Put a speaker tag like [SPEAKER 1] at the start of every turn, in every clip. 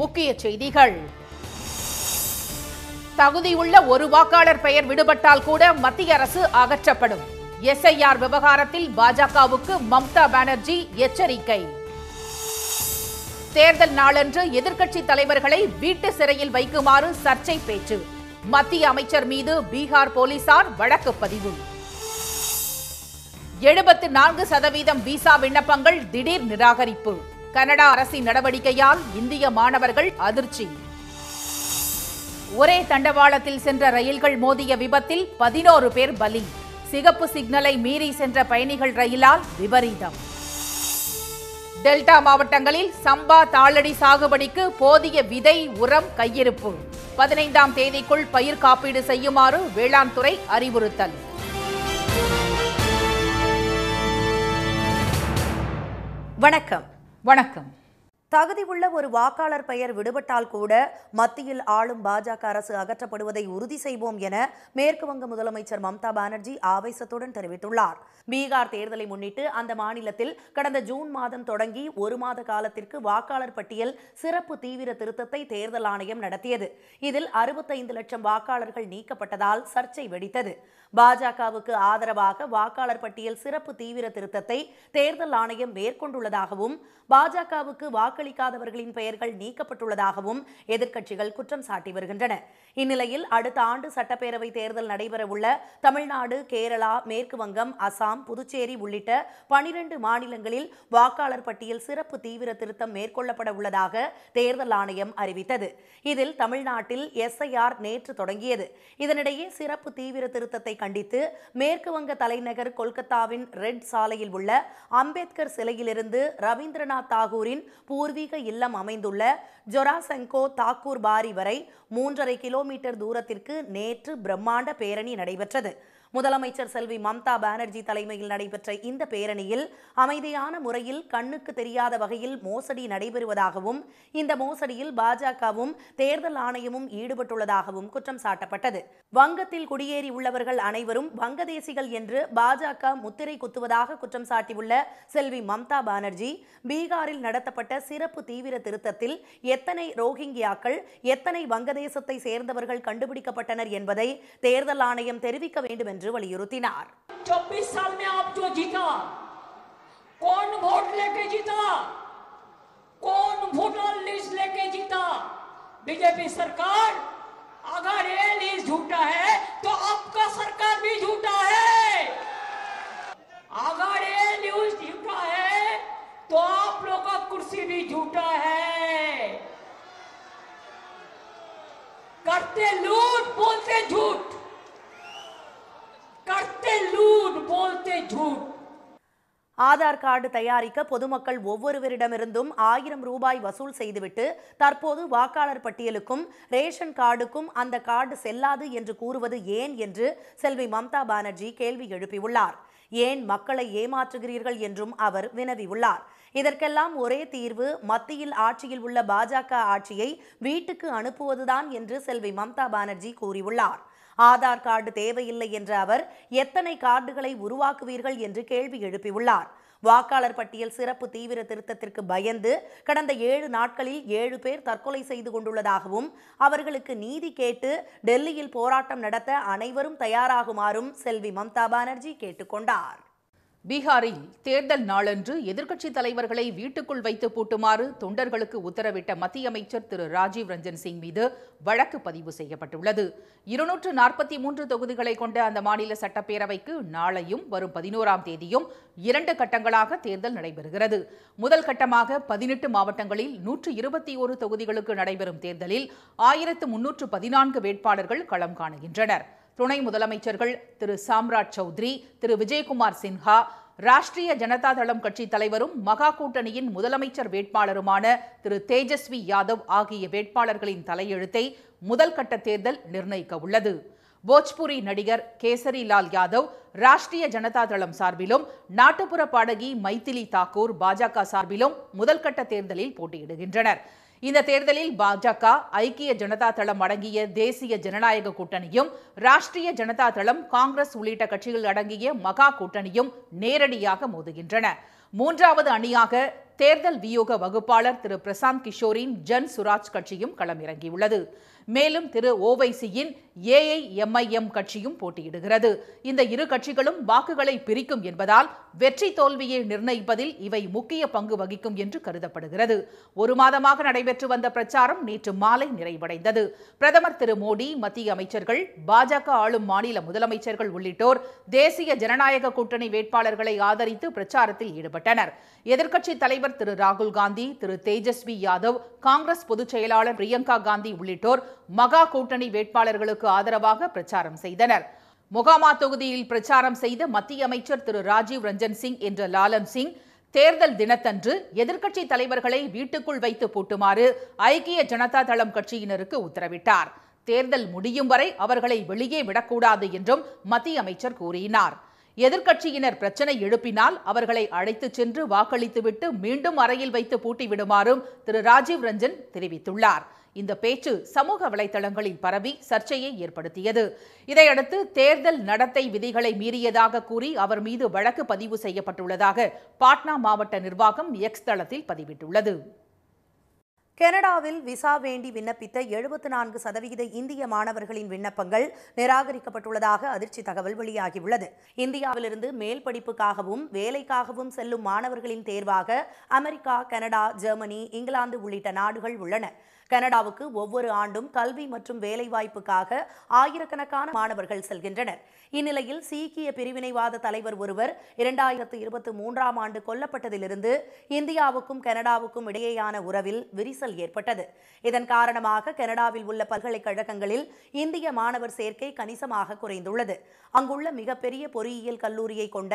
[SPEAKER 1] முக்கிய செய்திகள். தகுதியுள்ள ஒரு வாக்காளர் பெயர் விடுபட்டால் கூட மத்திய அரசு அகற்றப்படும். எஸ்ஐஆர் விவகாரத்தில் பாஜகவுக்கு மம்தா பானர்ஜி எச்சரிக்கை. தேர்தல் நாளன்று எதிர்க்கட்சி தலைவர்களை வீட்டு சிறையில் வைக்குமாறு சர்ச்சை பேச்சு. மத்திய அமைச்சர் மீது பீகார் போலீசார் வழக்கு பதிவு. 74% விசா விண்ணப்பங்கள் திடீர் நிராகரிப்பு. கனடா அரசின் நடவடிக்கையால் இந்திய மாணவர்கள் அதிர்ச்சி. ஒரே தண்டவாளத்தில் சென்ற ரயில்கள் மோதிய விபத்தில் 11 பேர் பலி. சிகப்பு சிக்னலை மீறி சென்ற பயணிகள் ரயிலால் விபரீதம். டெல்டா மாவட்டங்களில் சம்பா தாளடி சாகுபடிக்கு போதிய விதை, உரம் கையிருப்பு. 15ஆம் தேதிக்குள் பயிர் காப்பீடு செய்யுமாறு வேளாண் துறை அறிவுறுத்தல்.
[SPEAKER 2] வணக்கம்.
[SPEAKER 1] வணக்கம்.
[SPEAKER 2] தகுதி உள்ள ஒரு வாக்காளர் பெயர் விடுபட்டால் கூட மத்தியில் ஆளும் பாஜக அரசு அகற்றப்படுவதை உறுதி செய்வோம் என மேற்கு வங்க முதலமைச்சர் மம்தா பானர்ஜி ஆவேசத்துடன் தெரிவித்துள்ளார். பீகார் தேர்தலை முன்னிட்டு அந்த மாநிலத்தில் கடந்த ஜூன் மாதம் தொடங்கி 1 மாத காலத்திற்கு வாக்காளர் பட்டியல் சிறப்பு தீவிர திருத்தத்தை தேர்தல் ஆணையம் நடத்தியது. இதில் 65 லட்சம் வாக்காளர்கள் நீக்கப்பட்டதால் சர்ச்சை வெடித்தது. பாஜகவுக்கு ஆதரவாக வாக்காளர் பட்டியல் சிறப்பு தீவிர திருத்தத்தை தேர்தல் ஆணையம் மேற்கொண்டுள்ளதாகவும் பாஜகவுக்கு வாக்களிக்காதவர்களின் பெயர்கள் நீக்கப்பட்டுள்ளதாகவும் எதிர்க்கட்சிகள் குற்றம் சாட்டி வருகின்றன. இந்நிலையில் அடுத்த ஆண்டு சட்டப்பேரவை தேர்தல் நடைபெறவுள்ள தமிழ்நாடு, கேரளா, மேற்கு வங்கம், அசாம், புதுச்சேரி உள்ளிட்ட 12 மாநிலங்களில் வாக்காளர் பட்டியல் சிறப்பு தீவிர திருத்தம் மேற்கொள்ளப்பட உள்ளதாக தேர்தல் ஆணையம் அறிவித்தது. இதில் தமிழ்நாட்டில் எஸ்ஐஆர் நேற்று தொடங்கியது. இதனிடையே சிறப்பு தீவிர திருத்தத்தை கண்டித்து மேற்கு வங்க தலைநகர் கொல்கத்தாவின் ரெட் சாலையில் உள்ள அம்பேத்கர் சிலையிலிருந்து ரவீந்திரநாத் தாகூரின் பூர்வீக இல்லம் அமைந்துள்ள ஜொராசங்கோ தாக்கூர் பாரி வரை 3.5 கிலோமீட்டர் தூரத்திற்கு நேற்று பிரம்மாண்ட பேரணி நடைபெற்றது. முதலமைச்சர் செல்வி மம்தா பானர்ஜி தலைமையில் நடைபெற்ற இந்த பேரணியில் அமைதியான முறையில் கண்ணுக்கு தெரியாத வகையில் மோசடி நடைபெறுவதாகவும் இந்த மோசடியில் பாஜகவும் தேர்தல் ஆணையமும் ஈடுபட்டுள்ளதாகவும் குற்றம் சாட்டப்பட்டது. வங்கத்தில் குடியேறி உள்ளவர்கள் அனைவரும் வங்கதேசிகள் என்று பாஜக முத்திரை குத்துவதாக குற்றம் சாட்டியுள்ள செல்வி மம்தா பானர்ஜி, பீகாரில் நடத்தப்பட்ட சிறப்பு தீவிர திருத்தத்தில் எத்தனை ரோஹிங்கியாக்கள், எத்தனை வங்கதேசத்தை சேர்ந்தவர்கள் கண்டுபிடிக்கப்பட்டனர் என்பதை தேர்தல் ஆணையம் தெரிவிக்க வேண்டும் என்று வலியுறுத்தினார்.
[SPEAKER 3] 24 साल में आप जो जीता, कौन वोट लेके जीता, कौन वोटर लिस्ट लेके जीता? बीजेपी सरकार। अगर ये लिस्ट झूठा है तो आपका सरकार भी झूठा है। अगर ये लिस्ट झूठा है तो आप लोग का कुर्सी भी झूठा है। करते लूट, बोलते झूठ, करते लूट, बोलते झूठ.
[SPEAKER 2] ஆதார் கார்டு தயாரிக்க பொதுமக்கள் ஒவ்வொருவரிடமிருந்தும் 1000 ரூபாய் வசூல் செய்துவிட்டு தற்போது வாக்காளர் பட்டியலுக்கும் ரேஷன் கார்டுக்கும் அந்த கார்டு செல்லாது என்று கூறுவது ஏன் என்று செல்வி மம்தா பானர்ஜி கேள்வி எழுப்பியுள்ளார். ஏன் மக்களை ஏமாற்றுகிறீர்கள் என்றும் அவர் வினவியுள்ளார். இதற்கெல்லாம் ஒரே தீர்வு மத்தியில் ஆட்சியில் உள்ள பாஜக ஆட்சியை வீட்டுக்கு அனுப்புவதுதான் என்று செல்வி மம்தா பானர்ஜி கூறியுள்ளார். ஆதார் கார்டு தேவையில்லை என்ற அவர் எத்தனை கார்டுகளை உருவாக்குவீர்கள் என்று கேள்வி எழுப்பியுள்ளார். வாக்காளர் பட்டியல் சிறப்பு தீவிர திருத்தத்திற்கு பயந்து கடந்த 7 நாட்களில் 7 பேர் தற்கொலை செய்து கொண்டுள்ளதாகவும் அவர்களுக்கு நீதி கேட்டு டெல்லியில் போராட்டம் நடத்த அனைவரும் தயாராகுமாறும் செல்வி மம்தா பானர்ஜி கேட்டுக்கொண்டார்.
[SPEAKER 1] பீகாரில் தேர்தல் நாளன்று எதிர்க்கட்சி தலைவர்களை வீட்டுக்குள் வைத்து பூட்டுமாறு தொண்டர்களுக்கு உத்தரவிட்ட மத்திய அமைச்சர் திரு ராஜீவ் ரஞ்சன் சிங் மீது வழக்கு பதிவு செய்யப்பட்டுள்ளது. 243 தொகுதிகளை கொண்ட அந்த மாநில சட்டப்பேரவைக்கு நாளையும் வரும் 11ஆம் தேதியும் 2 கட்டங்களாக தேர்தல் நடைபெறுகிறது. முதல் கட்டமாக 18 மாவட்டங்களில் 121 தொகுதிகளுக்கு நடைபெறும் தேர்தலில் 1314 வேட்பாளர்கள் களம் காணுகின்றனர். துணை முதலமைச்சர்கள் திரு சாம்ராட் சௌத்ரி, திரு விஜயகுமார் சின்ஹா, ராஷ்டிரிய ஜனதா தளம் கட்சி தலைவரும் மகா கூட்டணியின் முதலமைச்சர் வேட்பாளருமான திரு தேஜஸ்வி யாதவ் ஆகிய வேட்பாளர்களின் தலையெழுத்தை முதல் கட்ட தேர்தல் நிர்ணயிக்க உள்ளது. போஜ்புரி நடிகர் கேசரி லால் யாதவ் ராஷ்டிரிய ஜனதா தளம் சார்பிலும், நாட்டுப்புற பாடகி மைதிலி தாக்கூர் பாஜக சார்பிலும் முதல் கட்ட தேர்தலில் போட்டியிடுகின்றனர். இந்த தேர்தலில் பாஜக, ஐக்கிய ஜனதா தளம் அடங்கிய தேசிய ஜனநாயக கூட்டணியும், ராஷ்டிரிய ஜனதா தளம், காங்கிரஸ் உள்ளிட்ட கட்சிகள் அடங்கிய மகா கூட்டணியும் நேரடியாக மோதுகின்றன. மூன்றாவது அணியாக தேர்தல் வியூக வகுப்பாளர் திரு பிரசாந்த் கிஷோரின் ஜன் சுராஜ் கட்சியும் களமிறங்கியுள்ளது. மேலும் திரு ஓவைசியின் ஏஐஎம்ஐஎம் கட்சியும் போட்டியிடுகிறது. இந்த இரு கட்சிகளும் வாக்குகளை பிரிக்கும் என்பதால் வெற்றி தோல்வியை நிர்ணயிப்பதில் இவை முக்கிய பங்கு வகிக்கும் என்று கருதப்படுகிறது. ஒரு மாதமாக நடைபெற்று வந்த பிரச்சாரம் நேற்று மாலை நிறைவடைந்தது. பிரதமர் திரு மோடி, மத்திய அமைச்சர்கள், பாஜக ஆளும் மாநில முதலமைச்சர்கள் உள்ளிட்டோர் தேசிய ஜனநாயக கூட்டணி வேட்பாளர்களை ஆதரித்து பிரச்சாரத்தில் ஈடுபட்டனர். எதிர்க்கட்சித் தலைவர் திரு ராகுல் காந்தி, திரு தேஜஸ்வி யாதவ், காங்கிரஸ் பொதுச் செயலாளர் பிரியங்கா காந்தி உள்ளிட்டோர் மகா கூட்டணி வேட்பாளர்களுக்கு ஆதரவாக பிரச்சாரம் செய்தனர். மொகாமா தொகுதியில் பிரச்சாரம் செய்த மத்திய அமைச்சர் திரு ராஜீவ் ரஞ்சன் சிங் என்ற லாலன் சிங் தேர்தல் தினத்தன்று எதிர்க்கட்சித் தலைவர்களை வீட்டுக்குள் வைத்து பூட்டுமாறு ஐக்கிய ஜனதா தளம் கட்சியினருக்கு உத்தரவிட்டார். தேர்தல் முடியும் வரை அவர்களை வெளியே விடக்கூடாது என்றும் மத்திய அமைச்சர் கூறினார். எதிர்க்கட்சியினர் பிரச்சனை எழுப்பினால் அவர்களை அழைத்துச் சென்று வாக்களித்துவிட்டு மீண்டும் அறையில் வைத்து பூட்டிவிடுமாறும் திரு ராஜீவ் ரஞ்சன் தெரிவித்துள்ளார். இந்த பேச்சு சமூக வலைதளங்களில் பரவி சர்ச்சையை ஏற்படுத்தியது. இதையடுத்து தேர்தல் நடத்தை விதிகளை மீறியதாக கூறி அவர் மீது வழக்கு பதிவு செய்யப்பட்டுள்ளதாக பாட்னா மாவட்ட நிர்வாகம் எக்ஸ் தளத்தில் பதிவிட்டுள்ளது.
[SPEAKER 2] கனடாவில் விசா வேண்டி விண்ணப்பித்த 74% இந்திய மாணவர்களின் விண்ணப்பங்கள் நிராகரிக்கப்பட்டுள்ளதாக அதிர்ச்சி தகவல் வெளியாகியுள்ளது. இந்தியாவிலிருந்து மேல் படிப்புக்காகவும் வேலைக்காகவும் செல்லும் மாணவர்களின் தேர்வாக அமெரிக்கா, கனடா, ஜெர்மனி, இங்கிலாந்து உள்ளிட்ட நாடுகள் உள்ளன. கனடாவுக்கு ஒவ்வொரு ஆண்டும் கல்வி மற்றும் வேலைவாய்ப்புக்காக ஆயிரக்கணக்கான மாணவர்கள் செல்கின்றனர். இந்நிலையில் சீக்கிய பிரிவினைவாத தலைவர் ஒருவர் 2023ஆம் ஆண்டு கொல்லப்பட்டதிலிருந்து இந்தியாவுக்கும் கனடாவுக்கும் இடையேயான உறவில் விரிசல் ஏற்பட்டது. இதன் காரணமாக கனடாவில் உள்ள பல்கலைக்கழகங்களில் இந்திய மாணவர் சேர்க்கை கணிசமாக குறைந்துள்ளது. அங்குள்ள மிகப்பெரிய பொறியியல் கல்லூரியை கொண்ட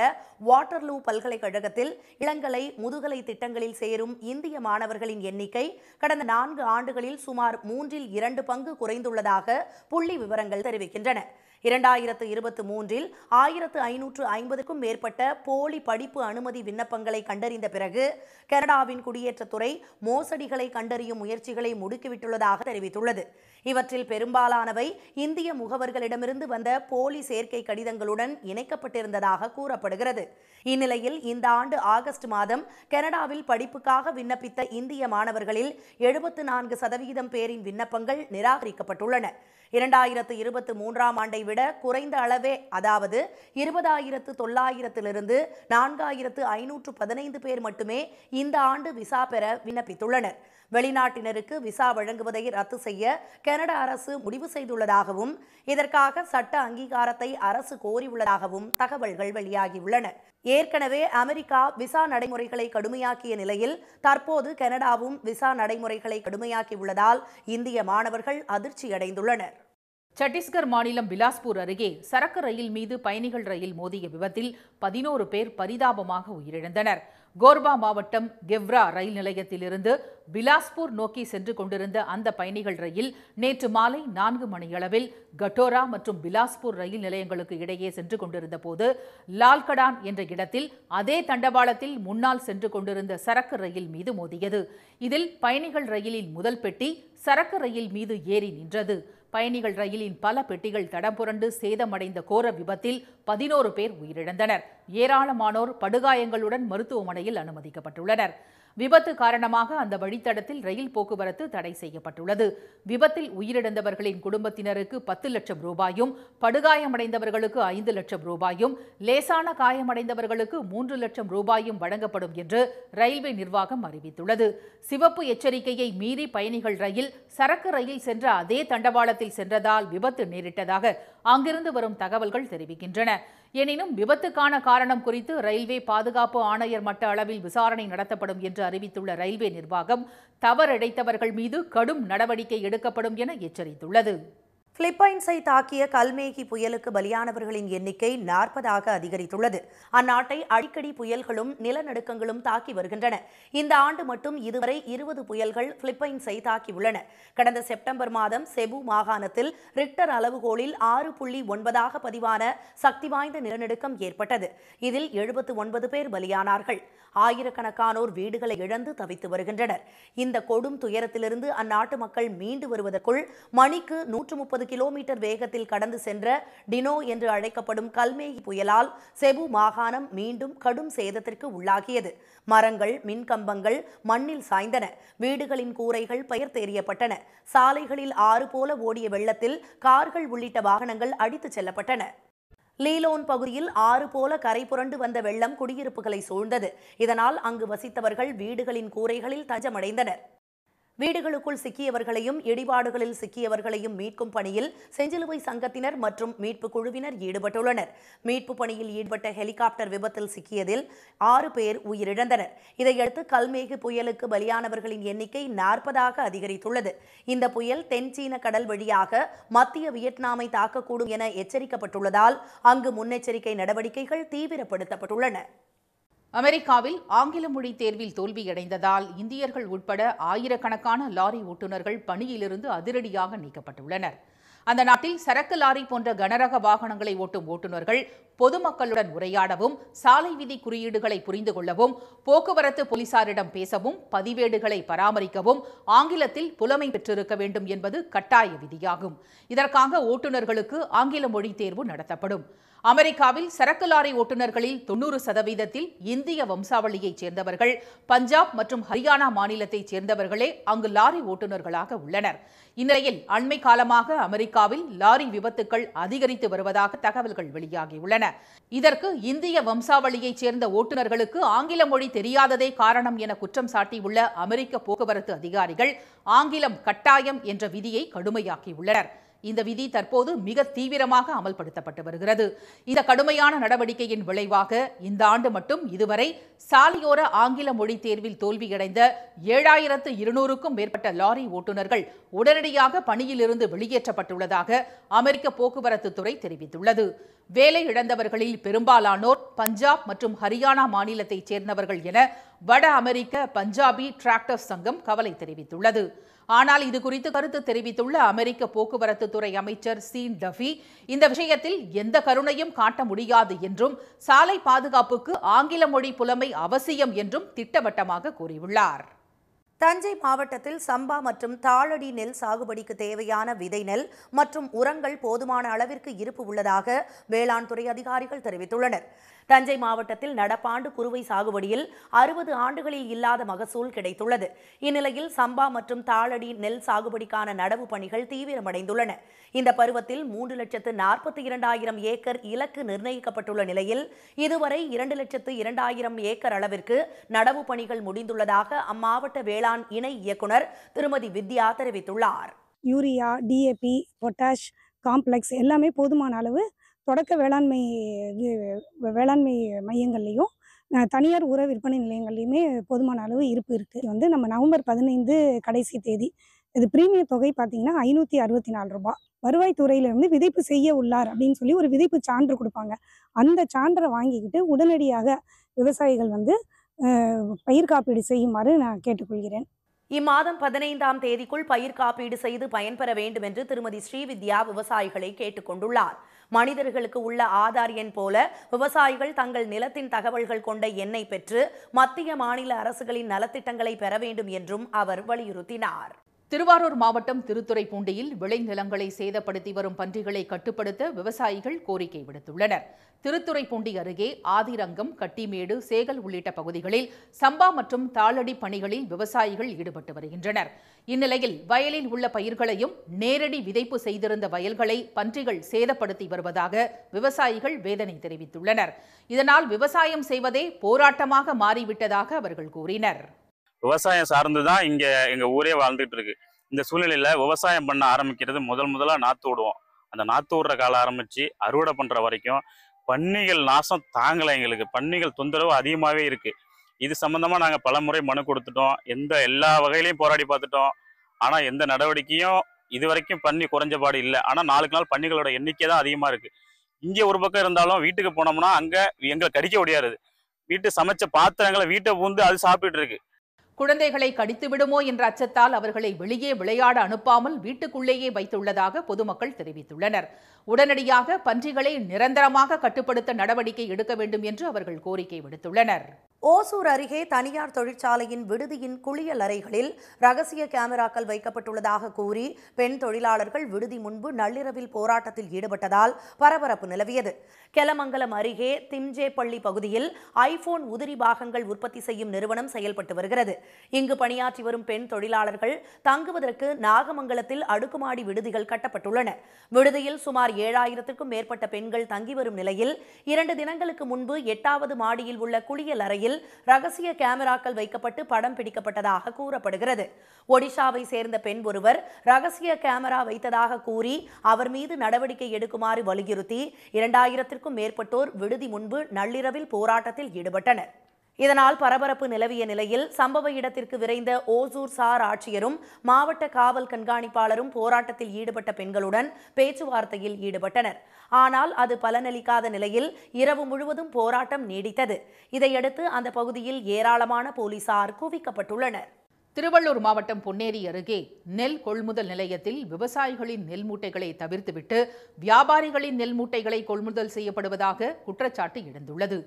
[SPEAKER 2] வாட்டர்லூ பல்கலைக்கழகத்தில் இளங்கலை, முதுகலை திட்டங்களில் சேரும் இந்திய மாணவர்களின் எண்ணிக்கை கடந்த 4 ஆண்டுகளில் சுமார் 2/3 பங்கு குறைந்துள்ளதாக புள்ளி விவரங்கள் தெரிவிக்கின்றன. 2023இல் 1550க்கும் மேற்பட்ட போலி படிப்பு அனுமதி விண்ணப்பங்களை கண்டறிந்த பிறகு கனடாவின் குடியேற்றத்துறை மோசடிகளை கண்டறியும் முயற்சிகளை முடுக்கிவிட்டுள்ளதாக தெரிவித்துள்ளது. இவற்றில் பெரும்பாலானவை இந்திய முகவர்களிடமிருந்து வந்த போலி சேர்க்கை கடிதங்களுடன் இணைக்கப்பட்டிருந்ததாக கூறப்படுகிறது. இந்நிலையில் இந்த ஆண்டு ஆகஸ்ட் மாதம் கனடாவில் படிப்புக்காக விண்ணப்பித்த இந்திய மாணவர்களில் 74% பேரின் விண்ணப்பங்கள் நிராகரிக்கப்பட்டுள்ளன. 2023ஆம் ஆண்டை விட குறைந்த அளவே, அதாவது 20,900லிருந்து 4,515 பேர் மட்டுமே இந்த ஆண்டு விசா பெற விண்ணப்பித்துள்ளனர். வெளிநாட்டினருக்கு விசா வழங்குவதை ரத்து செய்ய கனடா அரசு முடிவு செய்துள்ளதாகவும் இதற்காக சட்ட அங்கீகாரத்தை அரசு கோரியுள்ளதாகவும் தகவல்கள் வெளியாகியுள்ளன. ஏற்கனவே அமெரிக்கா விசா நடைமுறைகளை கடுமையாக்கிய நிலையில் தற்போது கனடாவும் விசா நடைமுறைகளை கடுமையாக்கியுள்ளதால் இந்திய மாணவர்கள் அதிர்ச்சியடைந்துள்ளனர்.
[SPEAKER 1] சத்தீஸ்கர் மாநிலம் பிலாஸ்பூர் அருகே சரக்கு ரயில் மீது பயணிகள் ரயில் மோதிய விபத்தில் 11 பேர் பரிதாபமாக உயிரிழந்தனர். கோர்பா மாவட்டம் கெவ்ரா ரயில் நிலையத்திலிருந்து பிலாஸ்பூர் நோக்கி சென்று கொண்டிருந்த அந்த பயணிகள் ரயில் நேற்று மாலை 4 மணியளவில் கட்டோரா மற்றும் பிலாஸ்பூர் ரயில் நிலையங்களுக்கு இடையே சென்று கொண்டிருந்த போது லால்கடான் என்ற இடத்தில் அதே தண்டவாளத்தில் முன்னால் சென்று கொண்டிருந்த சரக்கு ரயில் மீது மோதியது. இதில் பயணிகள் ரயிலின் முதல் பெட்டி சரக்கு ரயில் மீது ஏறி நின்றது. பயணிகள் ரயிலின் பல பெட்டிகள் தடம் புரண்டு சேதமடைந்த கோர விபத்தில் 11 பேர் உயிரிழந்தனர். ஏராளமானோர் படுகாயங்களுடன் மருத்துவமனையில் அனுமதிக்கப்பட்டுள்ளனர். விபத்து காரணமாக அந்த வழித்தடத்தில் ரயில் போக்குவரத்து தடை செய்யப்பட்டுள்ளது. விபத்தில் உயிரிழந்தவர்களின் குடும்பத்தினருக்கு 10 லட்சம் ரூபாயும், படுகாயமடைந்தவர்களுக்கு 5 லட்சம் ரூபாயும், லேசான காயமடைந்தவர்களுக்கு 3 லட்சம் ரூபாயும் வழங்கப்படும் என்று ரயில்வே நிர்வாகம் அறிவித்துள்ளது. சிவப்பு எச்சரிக்கையை மீறி பயணிகள் ரயில் சரக்கு ரயில் சென்ற அதே தண்டவாளத்தில் சென்றதால் விபத்து நேரிட்டதாக அங்கிருந்து வரும் தகவல்கள் தெரிவிக்கின்றன. எனினும் விபத்துக்கான காரணம் குறித்து ரயில்வே பாதுகாப்பு ஆணையர் மட்ட அளவில் விசாரணை நடத்தப்படும் என்று அறிவித்துள்ள ரயில்வே நிர்வாகம் தவறிழைத்தவர்கள் மீது கடும் நடவடிக்கை எடுக்கப்படும் என எச்சரித்துள்ளது.
[SPEAKER 2] பிலிப்பைன்ஸை தாக்கிய கல்மேகி புயலுக்கு பலியானவர்களின் எண்ணிக்கை 40ஆக அதிகரித்துள்ளது. அந்நாட்டை அடிக்கடி புயல்களும் நிலநடுக்கங்களும் தாக்கி வருகின்றன. இந்த ஆண்டு மட்டும் இதுவரை 20 புயல்கள் பிலிப்பைன்ஸை தாக்கியுள்ளன. கடந்த செப்டம்பர் மாதம் செபு மாகாணத்தில் ரிக்டர் அளவுகோலில் 6.9ஆக பதிவான சக்தி வாய்ந்த நிலநடுக்கம் ஏற்பட்டது. இதில் 79 பேர் பலியானார்கள். ஆயிரக்கணக்கானோர் வீடுகளை இழந்து தவித்து வருகின்றனர். இந்த கொடும் துயரத்திலிருந்து அந்நாட்டு மக்கள் மீண்டு வருவதற்குள் மணிக்கு 130 கிலோமீட்டர் வேகத்தில் கடந்து சென்ற டினோ என்று அழைக்கப்படும் கல்மேகி புயலால் செபு மாகாணம் மீண்டும் கடும் சேதத்திற்கு உள்ளாகியது. மரங்கள், மின்கம்பங்கள் மண்ணில் சாய்ந்தன. வீடுகளின் கூரைகள் பெயர்த்தெறியப்பட்டன. சாலைகளில் ஆறு போல ஓடிய வெள்ளத்தில் கார்கள் உள்ளிட்ட வாகனங்கள் அடித்துச் செல்லப்பட்டன. லீலோன் பகுதியில் ஆறு போல கரை புரண்டு வந்த வெள்ளம் குடியிருப்புகளை சூழ்ந்தது. இதனால் அங்கு வசித்தவர்கள் வீடுகளின் கூரைகளில் தஞ்சமடைந்தனர். வீடுகளுக்குள் சிக்கியவர்களையும் இடிபாடுகளில் சிக்கியவர்களையும் மீட்கும் பணியில் செஞ்சிலுவை சங்கத்தினர் மற்றும் மீட்பு குழுவினர் ஈடுபட்டுள்ளனர். மீட்பு பணியில் ஈடுபட்ட ஹெலிகாப்டர் விபத்தில் சிக்கியதில் 6 பேர் உயிரிழந்தனர். இதையடுத்து கல்மேகு புயலுக்கு பலியானவர்களின் எண்ணிக்கை 40ஆக அதிகரித்துள்ளது. இந்த புயல் தென்சீன கடல் வழியாக மத்திய வியட்நாமை தாக்கக்கூடும் என எச்சரிக்கப்பட்டுள்ளதால் அங்கு முன்னெச்சரிக்கை நடவடிக்கைகள் தீவிரப்படுத்தப்பட்டுள்ளன.
[SPEAKER 1] அமெரிக்காவில் ஆங்கில மொழி தேர்வில் தோல்வியடைந்ததால் இந்தியர்கள் உட்பட ஆயிரக்கணக்கான லாரி ஓட்டுநர்கள் பணியிலிருந்து அதிரடியாக நீக்கப்பட்டுள்ளனர். அந்த நாட்டில் சரக்கு லாரி போன்ற கனரக வாகனங்களை ஓட்டும் ஓட்டுநர்கள் பொதுமக்களுடன் உரையாடவும், சாலை விதி குறியீடுகளை புரிந்து கொள்ளவும், போக்குவரத்து போலீசாரிடம் பேசவும், பதிவேடுகளை பராமரிக்கவும் ஆங்கிலத்தில் புலமை பெற்றிருக்க வேண்டும் என்பது கட்டாய விதியாகும். இதற்காக ஓட்டுநர்களுக்கு ஆங்கில மொழி தேர்வு நடத்தப்படும். அமெரிக்காவில் சரக்கு லாரி ஓட்டுநர்களில் 90% இந்திய வம்சாவளியைச் சேர்ந்தவர்கள். பஞ்சாப் மற்றும் ஹரியானா மாநிலத்தைச் சேர்ந்தவர்களே அங்கு லாரி ஓட்டுநர்களாக உள்ளனர். இந்நிலையில் அண்மை காலமாக அமெரிக்காவில் லாரி விபத்துக்கள் அதிகரித்து வருவதாக தகவல்கள் வெளியாகியுள்ளன. இதற்கு இந்திய வம்சாவளியைச் சேர்ந்த ஓட்டுநர்களுக்கு ஆங்கில மொழி தெரியாததே காரணம் என குற்றம் சாட்டியுள்ள அமெரிக்க போக்குவரத்து அதிகாரிகள் ஆங்கிலம் கட்டாயம் என்ற விதியை கடுமையாக்கியுள்ளனர். இந்த விதி தற்போது மிக தீவிரமாக அமல்படுத்தப்பட்டு வருகிறது. இந்த கடுமையான நடவடிக்கையின் விளைவாக இந்த ஆண்டு மட்டும் இதுவரை சாலையோர ஆங்கில மொழி தேர்வில் தோல்வியடைந்த 7200க்கும் மேற்பட்ட லாரி ஓட்டுநர்கள் உடனடியாக பணியிலிருந்து வெளியேற்றப்பட்டுள்ளதாக அமெரிக்க போக்குவரத்து துறை தெரிவித்துள்ளது. வேலை இழந்தவர்களில் பெரும்பாலானோர் பஞ்சாப் மற்றும் ஹரியானா மாநிலத்தைச் சேர்ந்தவர்கள் என வட அமெரிக்க பஞ்சாபி டிராக்டர்ஸ் சங்கம் கவலை தெரிவித்துள்ளது. ஆனால் இதுகுறித்து கருத்து தெரிவித்துள்ள அமெரிக்க போக்குவரத்து துறை அமைச்சர் சீன் டஃபி, இந்த விஷயத்தில் எந்த கருணையும் காட்ட முடியாது என்றும் சாலை பாதுகாப்புக்கு ஆங்கில மொழி புலமை அவசியம் என்றும் திட்டவட்டமாக கூறியுள்ளார்.
[SPEAKER 2] தஞ்சை மாவட்டத்தில் சம்பா மற்றும் தாளடி நெல் சாகுபடிக்கு தேவையான விதை நெல் மற்றும் உரங்கள் போதுமான அளவிற்கு இருப்பு உள்ளதாக வேளாண் துறை அதிகாரிகள் தெரிவித்துள்ளனர். தஞ்சை மாவட்டத்தில் நடப்பாண்டு குறுவை சாகுபடியில் 60 ஆண்டுகளில் இல்லாத மகசூல் கிடைத்துள்ளது. இந்நிலையில் சம்பா மற்றும் தாளடி நெல் சாகுபடிக்கான நடவு பணிகள் தீவிரமடைந்துள்ளன. இந்த பருவத்தில் 3,42,000 ஏக்கர் இலக்கு நிர்ணயிக்கப்பட்டுள்ள நிலையில் இதுவரை 2,02,000 ஏக்கர் அளவிற்கு நடவு பணிகள் முடிந்துள்ளதாக அம்மாவட்ட வேளாண் இணை இயக்குனர் திருமதி வித்யா தெரிவித்துள்ளார்.
[SPEAKER 4] யூரியா, டிஏபி, பொட்டாஷ், காம்ப்ளெக்ஸ் எல்லாமே போதுமான அளவு தொடக்க வேளாண்மை மையங்கள்லையும் தனியார் உர விற்பனை நிலையங்கள்லையுமே போதுமான அளவு இருப்பு இருக்குது. நம்ம நவம்பர் 15 கடைசி தேதி. இது பிரீமிய தொகை பார்த்தீங்கன்னா 564 ரூபாய். வருவாய்த்துறையிலிருந்து விதைப்பு செய்ய உள்ளார் அப்படின்னு சொல்லி ஒரு விதைப்பு சான்று கொடுப்பாங்க. அந்த சான்றை வாங்கிக்கிட்டு உடனடியாக விவசாயிகள் பயிர் காப்பீடு செய்யுமாறு நான் கேட்டுக்கொள்கிறேன்.
[SPEAKER 2] இம்மாதம் 15ஆம் தேதிக்குள் பயிர் காப்பீடு செய்து பயன்பெற வேண்டும் என்று திருமதி ஸ்ரீவித்யா விவசாயிகளை கேட்டுக்கொண்டுள்ளார். மனிதர்களுக்கு உள்ள ஆதார் எண் போல விவசாயிகள் தங்கள் நிலத்தின் தகவல்கள் கொண்ட எண்ணை பெற்று மத்திய மாநில அரசுகளின் நலத்திட்டங்களை பெற வேண்டும் என்றும் அவர் வலியுறுத்தினார்.
[SPEAKER 1] திருவாரூர் மாவட்டம் திருத்துறைப்பூண்டியில் விளைநிலங்களை சேதப்படுத்தி வரும் பன்றிகளை கட்டுப்படுத்த விவசாயிகள் கோரிக்கை விடுத்துள்ளனர். திருத்துறைப்பூண்டி அருகே ஆதிரங்கம், கட்டிமேடு, சேகல் உள்ளிட்ட பகுதிகளில் சம்பா மற்றும் தாளடி பணிகளில் விவசாயிகள் ஈடுபட்டு வருகின்றனர். இந்நிலையில் வயலில் உள்ள பயிர்களையும் நேரடி விதைப்பு செய்திருந்த வயல்களை பன்றிகள் சேதப்படுத்தி வருவதாக விவசாயிகள் வேதனை தெரிவித்துள்ளனர். இதனால் விவசாயம் செய்வதே போராட்டமாக மாறிவிட்டதாக அவர்கள் கூறினர்.
[SPEAKER 5] விவசாயம் சார்ந்துதான் இங்க எங்க ஊரே வாழ்ந்துட்டு இருக்கு. இந்த சூழ்நிலையில விவசாயம் பண்ண ஆரம்பிக்கிறது முதலா நாத்து விடுவோம். அந்த நாத்து விடுற காலம் ஆரம்பிச்சு அறுவடை பண்ற வரைக்கும் பன்னிகள் நாசம் தாங்கலை. எங்களுக்கு பன்னிகள் தொந்தரவு அதிகமாகவே இருக்கு. இது சம்பந்தமா நாங்க பல முறை மனு கொடுத்துட்டோம். எல்லா வகையிலையும் போராடி பார்த்துட்டோம். ஆனா எந்த நடவடிக்கையும் இது வரைக்கும் பன்னி குறைஞ்சபாடு இல்லை. ஆனா நாளுக்கு நாள் பன்னிகளோட எண்ணிக்கை தான் அதிகமா இருக்கு. இங்க ஒரு பக்கம் இருந்தாலும் வீட்டுக்கு போனோம்னா அங்க எங்களை கடிக்க முடியாது. வீட்டு சமைச்ச பாத்திரங்களை வீட்டை பூந்து அது சாப்பிட்டு இருக்கு.
[SPEAKER 1] குழந்தைகளை கடித்து விடுமோ என்ற அச்சத்தால் அவர்களை வெளியே விளையாட அனுப்பாமல் வீட்டுக்குள்ளேயே வைத்துள்ளதாக பொதுமக்கள் தெரிவித்துள்ளனர். உடனடியாக பன்றிகளை நிரந்தரமாக கட்டுப்படுத்த நடவடிக்கை எடுக்க வேண்டும் என்று அவர்கள் கோரிக்கை விடுத்துள்ளனர்.
[SPEAKER 2] ஓசூர் அருகே தனியார் தொழிற்சாலையின் விடுதியின் குளியல் அறைகளில் ரகசிய கேமராக்கள் வைக்கப்பட்டுள்ளதாக கூறி பெண் தொழிலாளர்கள் விடுதி முன்பு நள்ளிரவில் போராட்டத்தில் ஈடுபட்டதால் பரபரப்பு நிலவியது. கெலமங்கலம் அருகே திம்ஜேப்பள்ளி பகுதியில் ஐபோன் உதிரி பாகங்கள் உற்பத்தி செய்யும் நிறுவனம் செயல்பட்டு வருகிறது. இங்கு பணியாற்றி வரும் பெண் தொழிலாளர்கள் தங்குவதற்கு நாகமங்கலத்தில் அடுக்குமாடி விடுதிகள் கட்டப்பட்டுள்ளன. விடுதியில் சுமார் 7000க்கும் மேற்பட்ட பெண்கள் தங்கி வரும் நிலையில் 2 தினங்களுக்கு முன்பு 8வது மாடியில் உள்ள குளியல் அறையில் ரகசிய கேமராக்கள் வைக்கப்பட்டு படம் பிடிக்கப்பட்டதாக கூறப்படுகிறது. ஒடிஷாவை சேர்ந்த பெண் ஒருவர் ரகசிய கேமரா வைத்ததாக கூறி அவர் மீது நடவடிக்கை எடுக்குமாறு வலியுறுத்தி 2000க்கும் மேற்பட்டோர் விடுதி முன்பு நள்ளிரவில் போராட்டத்தில் ஈடுபட்டனர். இதனால் பரபரப்பு நிலவிய நிலையில் சம்பவ இடத்திற்கு விரைந்த ஓசூர் சார் ஆட்சியரும் மாவட்ட காவல் கண்காணிப்பாளரும் போராட்டத்தில் ஈடுபட்ட பெண்களுடன் பேச்சுவார்த்தையில் ஈடுபட்டனர். ஆனால் அது பலனளிக்காத நிலையில் இரவு முழுவதும் போராட்டம் நீடித்தது. இதையடுத்து அந்த பகுதியில் ஏராளமான போலீசார் குவிக்கப்பட்டுள்ளனர்.
[SPEAKER 1] திருவள்ளூர் மாவட்டம் பொன்னேரி அருகே நெல் கொள்முதல் நிலையத்தில் விவசாயிகளின் நெல் மூட்டைகளை தவிர்த்துவிட்டு வியாபாரிகளின் நெல் மூட்டைகளை கொள்முதல் செய்யப்படுவதாக குற்றச்சாட்டு எழுந்துள்ளது.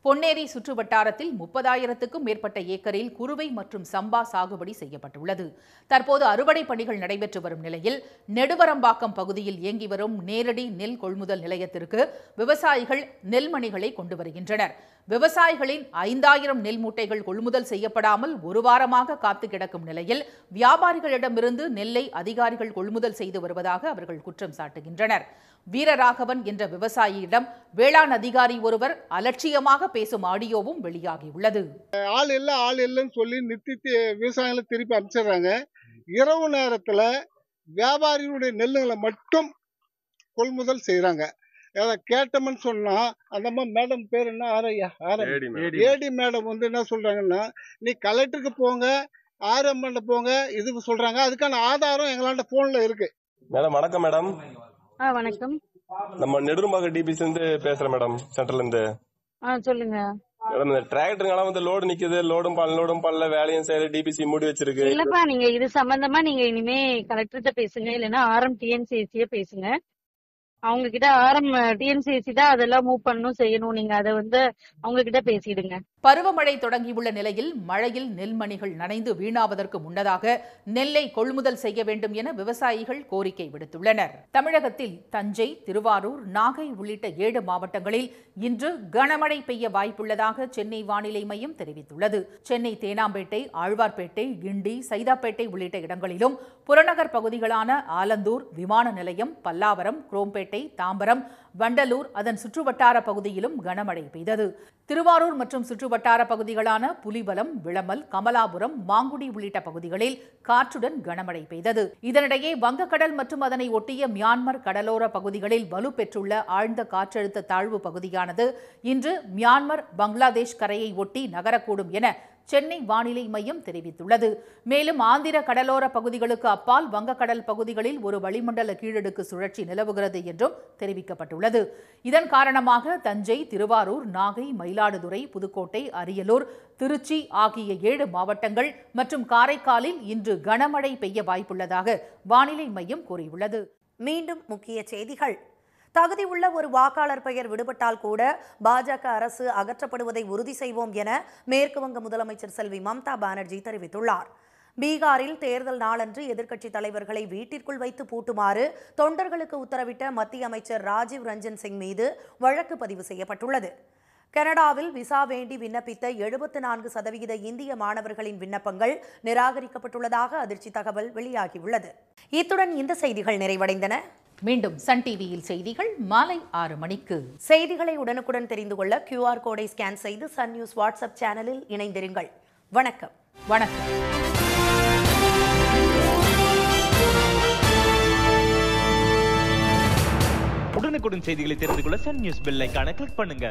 [SPEAKER 1] பொன்னேரி சுற்று வட்டாரத்தில் 30,000க்கும் மேற்பட்ட ஏக்கரில் குறுவை மற்றும் சம்பா சாகுபடி செய்யப்பட்டுள்ளது. தற்போது அறுவடை பணிகள் நடைபெற்று வரும் நிலையில் நெடுவரம்பாக்கம் பகுதியில் இயங்கி வரும் நேரடி நெல் கொள்முதல் நிலையத்திற்கு விவசாயிகள் நெல்மணிகளை கொண்டு வருகின்றனர். விவசாயிகளின் 5000 நெல் மூட்டைகள் கொள்முதல் செய்யப்படாமல் ஒரு வாரமாக காத்து கிடக்கும் நிலையில் வியாபாரிகளிடமிருந்து நெல்லை அதிகாரிகள் கொள்முதல் செய்து வருவதாக அவர்கள் குற்றம் சாட்டுகின்றனர். வீரராகவன் என்ற விவசாயியிடம் வேளாண் அதிகாரி ஒருவர் அலட்சியமாக பேசும் ஆடியோவும் வெளியாகியுள்ளது.
[SPEAKER 6] ஆள் இல்லைன்னு சொல்லி நிறுத்தி விவசாயிகளை திருப்பி அனுப்பிச்சிடுறாங்க. இரவு நேரத்தில் வியாபாரிகளுடைய நெல்லுங்களை மட்டும் கொள்முதல் செய்கிறாங்க. கேட்டோம்னு சொன்னா அந்த மேடம் பேர் என்ன ஏடி மேடம் என்ன சொல்றாங்கன்னா, நீ கலெக்டருக்கு போங்க, ஆர்எம்எல்ல போங்க, இது சொல்றாங்க. அதுக்கான ஆதாரம் எங்களாண்ட போன்ல இருக்கு.
[SPEAKER 7] மேடம் வணக்கம். மேடம்
[SPEAKER 8] வணக்கம்.
[SPEAKER 7] நம்ம நெடும்பாக்கம் டிபிசி இருந்து பேசுறேன் மேடம், சென்ட்ரல்ல இருந்து.
[SPEAKER 8] சொல்லுங்க
[SPEAKER 7] மேடம். இந்த டிராக்டருங்கெல்லாம் லோடு நிக்குது, லோடும் பண்ணல, வேலையும் செய்யற, டிபிசி மூடி வச்சிருக்கு.
[SPEAKER 8] இல்லப்பா, நீங்க இது சம்பந்தமா நீங்க இனிமே கலெக்டர்கிட்ட பேசுங்க, இல்லன்னா டிஎன்சிஎஸ்சியே பேசுங்க. அவங்க கிட்ட டிஎன்சிஎஸ்சி தான் அதெல்லாம் மூவ் பண்ணணும், செய்யணும். நீங்க அதை அவங்க கிட்ட பேசிடுங்க.
[SPEAKER 1] பருவமழை தொடங்கியுள்ள நிலையில் மழையில் நெல்மணிகள் நனைந்து வீணாவதற்கு முன்னதாக நெல்லை கொள்முதல் செய்ய வேண்டும் என விவசாயிகள் கோரிக்கை விடுத்துள்ளனர். தமிழகத்தில் தஞ்சை, திருவாரூர், நாகை உள்ளிட்ட 7 மாவட்டங்களில் இன்று கனமழை பெய்ய வாய்ப்புள்ளதாக சென்னை வானிலை மையம் தெரிவித்துள்ளது. சென்னை தேனாம்பேட்டை, ஆழ்வார்பேட்டை, கிண்டி, சைதாப்பேட்டை உள்ளிட்ட இடங்களிலும் புறநகர் பகுதிகளான ஆலந்தூர், விமான நிலையம், பல்லாவரம், குரோம்பேட்டை, தாம்பரம், வண்டலூர், அதன் சுற்றுவட்டார பகுதியிலும் கனமழை பெய்தது. திருவாரூர் மற்றும் சுற்றுவட்டார பகுதிகளான புலிவலம், விளமல், கமலாபுரம், மாங்குடி உள்ளிட்ட பகுதிகளில் காற்றுடன் கனமழை பெய்தது. இதனிடையே வங்கக்கடல் மற்றும் அதனை ஒட்டிய மியான்மர் கடலோர பகுதிகளில் வலுப்பெற்றுள்ள ஆழ்ந்த காற்றழுத்த தாழ்வு பகுதியானது இன்று மியான்மர், பங்களாதேஷ் கரையை ஒட்டி நகரக்கூடும் என சென்னை வானிலை மையம் தெரிவித்துள்ளது. மேலும் ஆந்திர கடலோர பகுதிகளுக்கு அப்பால் வங்கக்கடல் பகுதிகளில் ஒரு வளிமண்டல கீழடுக்கு சுழற்சி நிலவுகிறது என்றும் தெரிவிக்கப்பட்டுள்ளது. இதன் காரணமாக தஞ்சை, திருவாரூர், நாகை, மயிலாடுதுறை, புதுக்கோட்டை, அரியலூர், திருச்சி ஆகிய 7 மாவட்டங்கள் மற்றும் காரைக்காலில் இன்று கனமழை பெய்ய வாய்ப்புள்ளதாக வானிலை மையம் கூறியுள்ளது.
[SPEAKER 2] மீண்டும் முக்கிய செய்திகள். தகுதி உள்ள ஒரு வாக்காளர் பெயர் விடுபட்டால் கூட பாஜக அரசு அகற்றப்படுவதை உறுதி செய்வோம் என மேற்குவங்க முதலமைச்சர் செல்வி மம்தா பானர்ஜி தெரிவித்துள்ளார். பீகாரில் தேர்தல் நாளன்று எதிர்க்கட்சித் தலைவர்களை வீட்டிற்குள் வைத்து பூட்டுமாறு தொண்டர்களுக்கு உத்தரவிட்ட மத்திய அமைச்சர் ராஜீவ் ரஞ்சன் சிங் மீது வழக்கு பதிவு செய்யப்பட்டுள்ளது. கனடாவில் விசா வேண்டி விண்ணப்பித்த 74% இந்திய மாணவர்களின் விண்ணப்பங்கள் நிராகரிக்கப்பட்டுள்ளதாக அதிர்ச்சி தகவல் வெளியாகியுள்ளது. இத்துடன் இந்த செய்திகள் நிறைவடைந்தன.
[SPEAKER 1] மீண்டும் சன் டிவியில் செய்திகள் மாலை 6 மணிக்கு.
[SPEAKER 2] செய்திகளை உடனுக்குடன் தெரிந்து கொள்ள QR கோடை ஸ்கேன் செய்து சன் நியூஸ் வாட்ஸ்அப் சேனலில் இணைந்திருங்கள். வணக்கம்.
[SPEAKER 1] வணக்கம்.
[SPEAKER 9] உடனுக்குடன் செய்திகளை தெரிந்து கொள்ள சன் நியூஸ் பெல் ஐகானை கிளிக் பண்ணுங்க.